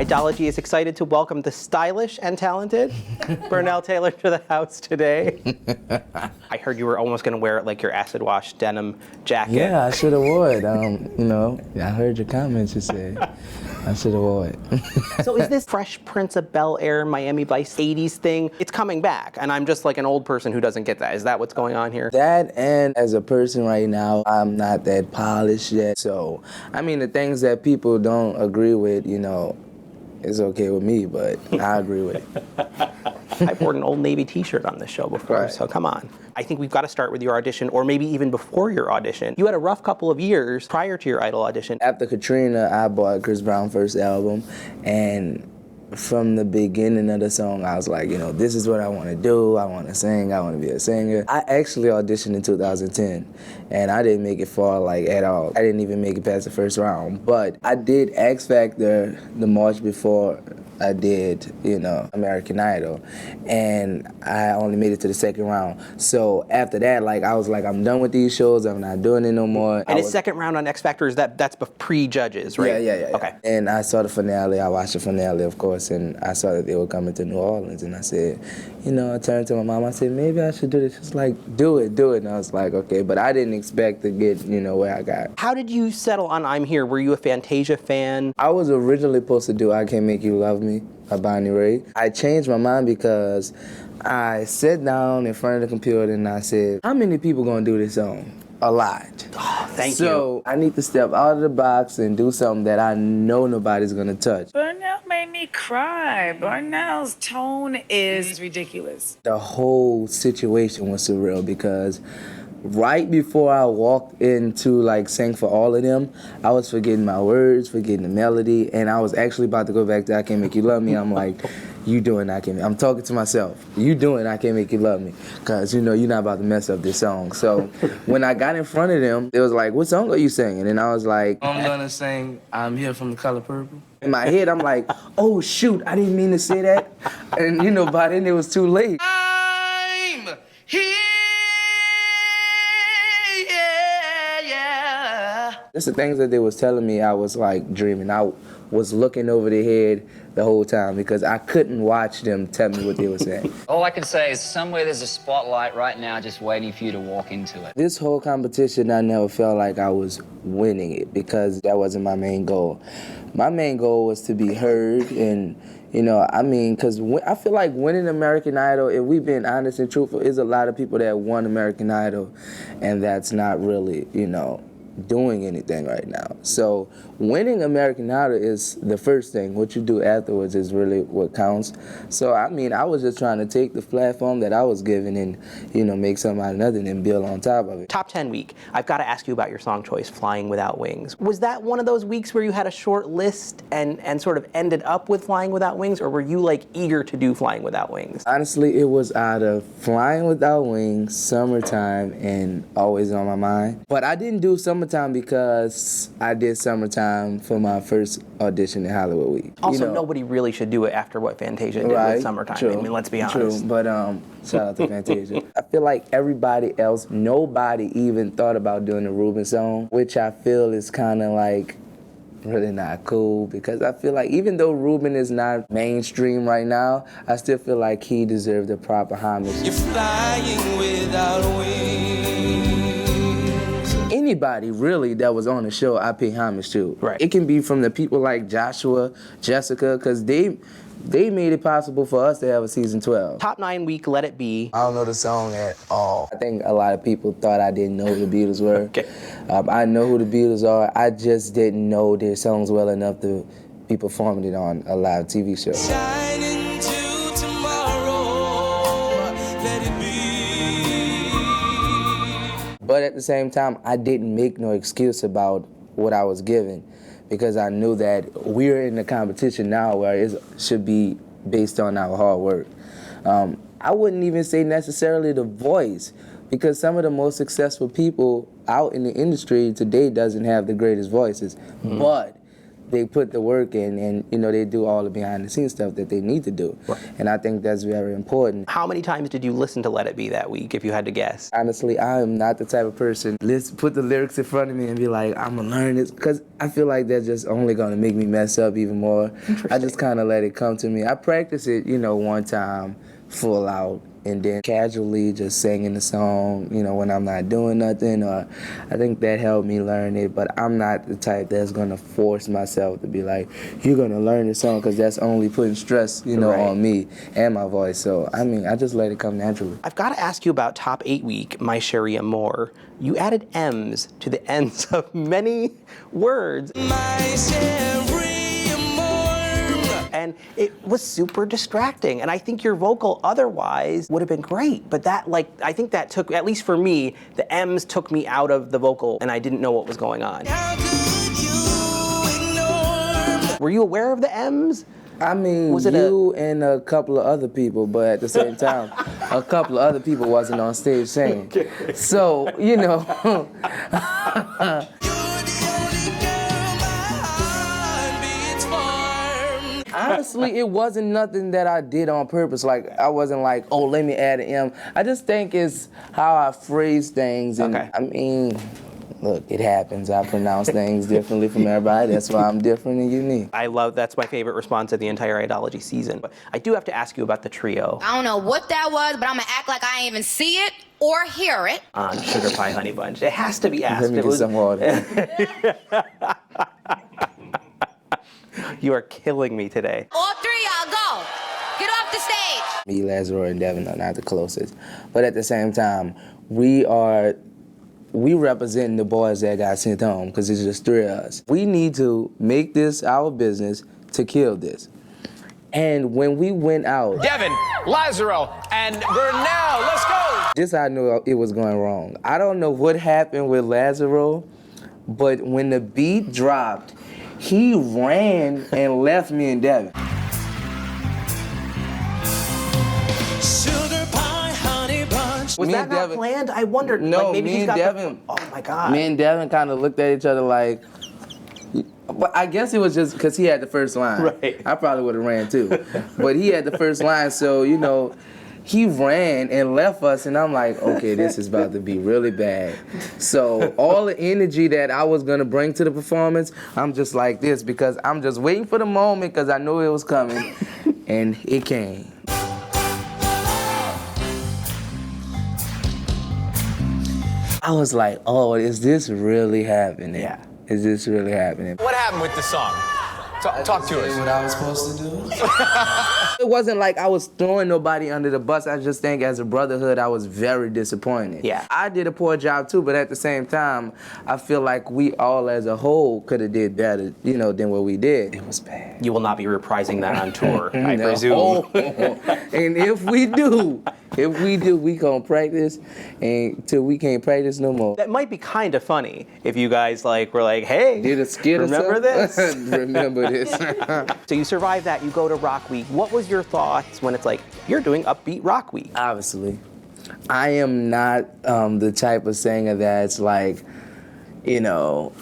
IDOLOGY is excited to welcome the stylish and talented Burnell Taylor to the house today. I heard you were almost going to wear like your acid wash denim jacket. Yeah, I should have wore it. You know, I heard your comments. You said I should have wore it. So is this Fresh Prince of Bel-Air, Miami Vice 80s thing? It's coming back, and I'm just like an old person who doesn't get that. Is that what's going on here? That, and as a person right now, I'm not that polished yet. So, I mean, the things that people don't agree with, you know, it's okay with me, but I agree with it. I've worn an Old Navy t-shirt on this show before, Right. So come on. I think we've got to start with your audition, or maybe even before your audition. You had a rough couple of years prior to your Idol audition. After Katrina, I bought Chris Brown's first album, and from the beginning of the song, I was like, you know, this is what I want to do. I want to sing. I want to be a singer. I actually auditioned in 2010, and I didn't make it far, like, at all. I didn't even make it past the first round. But I did X Factor the March before I did, you know, American Idol, and I only made it to the second round. So after that, like, I was like, I'm done with these shows. I'm not doing it no more. And his second round on X Factor, that's pre-judges, right? Yeah. Okay. And I saw the finale. I watched the finale, of course, and I saw that they were coming to New Orleans, and I said, you know, I turned to my mom. I said, maybe I should do this. She's like, do it. And I was like, okay. But I didn't expect to get, you know, where I got. How did you settle on I'm Here? Were you a Fantasia fan? I was originally supposed to do I Can't Make You Love Me by Bonnie Raitt. I changed my mind because I sat down in front of the computer and I said, how many people gonna do this song? A lot. Oh, thank you. So I need to step out of the box and do something that I know nobody's gonna touch. Burnell made me cry. Burnell's tone is ridiculous. The whole situation was surreal because right before I walked into like sing for all of them, I was forgetting my words, forgetting the melody, and I was actually about to go back to I Can't Make You Love Me. I'm like, you doing I Can't Make, I'm talking to myself. You doing I Can't Make You Love Me, because you know you're not about to mess up this song. So when I got in front of them, it was like, what song are you singing? And I was like, I'm gonna sing I'm Here from the Color Purple. In my head, I'm like, oh shoot, I didn't mean to say that. And you know, by then it was too late. I'm here. That's the things that they was telling me. I was like dreaming. I was looking over their head the whole time because I couldn't watch them tell me what they were saying. All I can say is somewhere there's a spotlight right now just waiting for you to walk into it. This whole competition, I never felt like I was winning it because that wasn't my main goal. My main goal was to be heard and, you know, I mean, because I feel like winning American Idol, if we've been honest and truthful, is a lot of people that won American Idol and that's not really, you know, doing anything right now. So winning American Idol is the first thing. What you do afterwards is really what counts. So I mean, I was just trying to take the platform that I was given and, you know, make something out of nothing and build on top of it. Top 10 week. I've got to ask you about your song choice, Flying Without Wings. Was that one of those weeks where you had a short list and sort of ended up with Flying Without Wings, or were you like eager to do Flying Without Wings? Honestly, it was out of Flying Without Wings, Summertime, and Always on My Mind. But I didn't do Summertime because I did Summertime for my first audition in Hollywood Week. Also, you know, nobody really should do it after what Fantasia did right, with Summertime. true, I mean, let's be honest. True, but shout out to Fantasia. I feel like everybody else, nobody even thought about doing the Ruben song, which I feel is kind of like really not cool because I feel like even though Ruben is not mainstream right now, I still feel like he deserved the proper homage. You're flying without wings. Anybody really that was on the show, I pay homage to. Right. It can be from the people like Joshua, Jessica, because they made it possible for us to have a season 12. Top 9 week, Let It Be. I don't know the song at all. I think a lot of people thought I didn't know who the Beatles were. Okay. I know who the Beatles are. I just didn't know their songs well enough to be performing it on a live TV show. Shine into tomorrow, let it be. But at the same time, I didn't make no excuse about what I was given because I knew that we're in a competition now where it should be based on our hard work. I wouldn't even say necessarily the voice because some of the most successful people out in the industry today doesn't have the greatest voices. But they put the work in, and you know, they do all the behind the scenes stuff that they need to do. Right. And I think that's very important. How many times did you listen to Let It Be that week, if you had to guess? Honestly, I am not the type of person put the lyrics in front of me and be like, I'm gonna learn this, because I feel like that's just only gonna make me mess up even more. I just kind of let it come to me. I practice it, you know, one time full out, and then casually just singing the song, you know, when I'm not doing nothing, or I think that helped me learn it. But I'm not the type that's gonna force myself to be like, you're gonna learn the song, because that's only putting stress, you know, on me and my voice. So, I mean, I just let it come naturally. I've got to ask you about Top 8 Week, My Sherry Amore. You added M's to the ends of many words. My Sherry Amore. And it was super distracting. And I think your vocal otherwise would have been great. But that, like, I think that took, at least for me, the M's took me out of the vocal and I didn't know what was going on. How could you ignore me? Were you aware of the M's? I mean, Was it you and a couple of other people, but at the same time, a couple of other people wasn't on stage singing. Okay. So, you know. You're the only girl my heart beats for. Honestly, it wasn't nothing that I did on purpose. Like, I wasn't like, oh, let me add an M. I just think it's how I phrase things. And Okay. I mean, look, it happens. I pronounce things differently from everybody. That's why I'm different and unique. That's my favorite response of the entire IDOLOGY season. But I do have to ask you about the trio I don't know what that was, but I'm gonna act like I ain't even see it or hear it. on Sugar Pie Honey Bunch. It has to be asked. Let me It get was- some water. You are killing me today. All three y'all go. Get off the stage. Me, Lazaro, and Devin are not the closest. But at the same time, we representing the boys that got sent home, because it's just three of us. We need to make this our business to kill this. And when we went out, Devin, Lazaro, and Burnell, let's go! this I knew it was going wrong. I don't know what happened with Lazaro, but when the beat dropped, he ran and left me and Devin. Sugar pie, honey bunch. Was Me that and not Devin- planned? I wondered. No, like, maybe me he's and got Devin- Oh my God. Me and Devin kind of looked at each other like, but I guess it was just because he had the first line. Right. I probably would have ran too. But he had the first line, so, you know, he ran and left us, and I'm like, okay, this is about to be really bad. So all the energy that I was gonna bring to the performance, I'm just like this, because I'm just waiting for the moment, because I knew it was coming, and it came. I was like, oh, is this really happening? Yeah. Is this really happening? What happened with the song? Talk to us. What I was supposed to do? It wasn't like I was throwing nobody under the bus. I just think as a brotherhood, I was very disappointed. Yeah. I did a poor job too, but at the same time, I feel like we all as a whole could have did better, you know, than what we did. It was bad. You will not be reprising that on tour, I No. presume. And if we do, we gonna practice until we can't practice no more. That might be kind of funny if you guys were like, hey, Did a skit or remember something? this? Remember this. So you survive that, you go to Rock Week. What was your thoughts when it's like, you're doing upbeat Rock Week? Obviously, I am not the type of singer that's like, you know,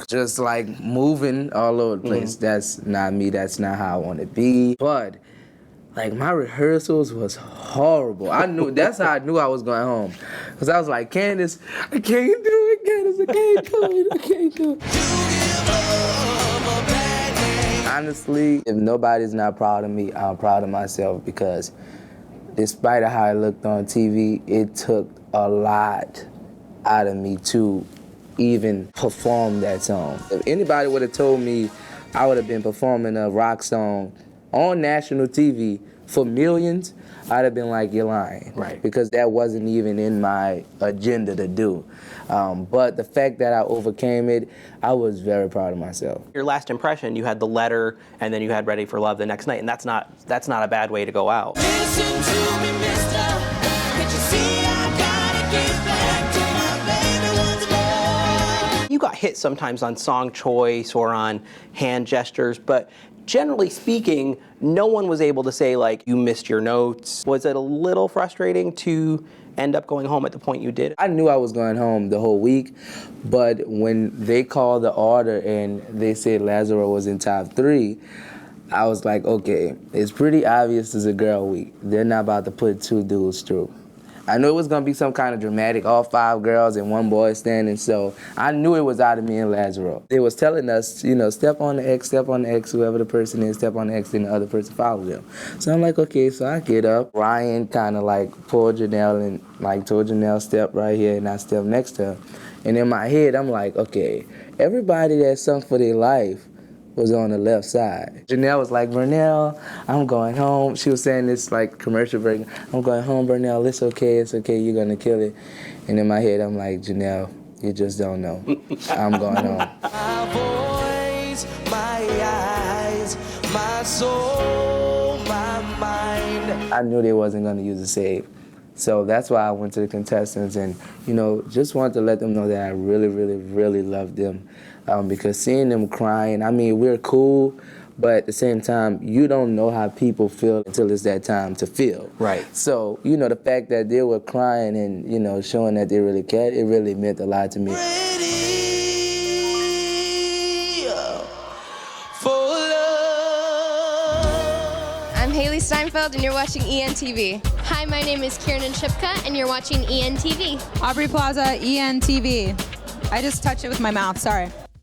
just like moving all over the place. That's not me. That's not how I want to be. But like my rehearsals was horrible. I knew that's how I knew I was going home, because I was like, Candace, I can't do it, Candace. I can't do it. I can't do it. Honestly, if nobody's not proud of me, I'm proud of myself, because despite of how I looked on TV, it took a lot out of me to even perform that song. If anybody would have told me I would have been performing a rock song on national TV for millions, I'd have been like, you're lying. Right. Because that wasn't even in my agenda to do. But the fact that I overcame it, I was very proud of myself. Your last impression, you had the letter, and then you had Ready for Love the next night, and that's not a bad way to go out. Listen to me, mister. Can't you see I gotta get back to my baby once more? You got hit sometimes on song choice or on hand gestures, but generally speaking, no one was able to say, like, you missed your notes. Was it a little frustrating to end up going home at the point you did? I knew I was going home the whole week, but when they called the order and they said Lazaro was in top 3, I was like, okay, it's pretty obvious it's a girl week. They're not about to put 2 dudes through. I knew it was gonna be some kind of dramatic, all 5 girls and 1 boy standing, so I knew it was out of me and Lazaro. They was telling us, you know, step on the X, whoever the person is, step on the X, and the other person follow them. So I'm like, okay, so I get up. Ryan kind of like pulled Janelle and like told Janelle, step right here, and I step next to her. And in my head, I'm like, okay, everybody that sung for their life was on the left side. Janelle was like, Burnell, I'm going home. She was saying this like commercial break. I'm going home, Burnell, it's okay, you're gonna kill it. And in my head, I'm like, Janelle, you just don't know. I'm going home. My voice, my eyes, my soul, my mind. I knew they wasn't gonna use a save. So that's why I went to the contestants and, you know, just wanted to let them know that I really, really, really loved them. Because seeing them crying, I mean, we're cool, but at the same time, you don't know how people feel until it's that time to feel. Right. So, you know, the fact that they were crying and, you know, showing that they really cared, it really meant a lot to me. Ready for love. I'm Haley Steinfeld, and you're watching ENTV. Hi, my name is Kieran Shipka, and you're watching ENTV. Aubrey Plaza, ENTV. I just touched it with my mouth, sorry.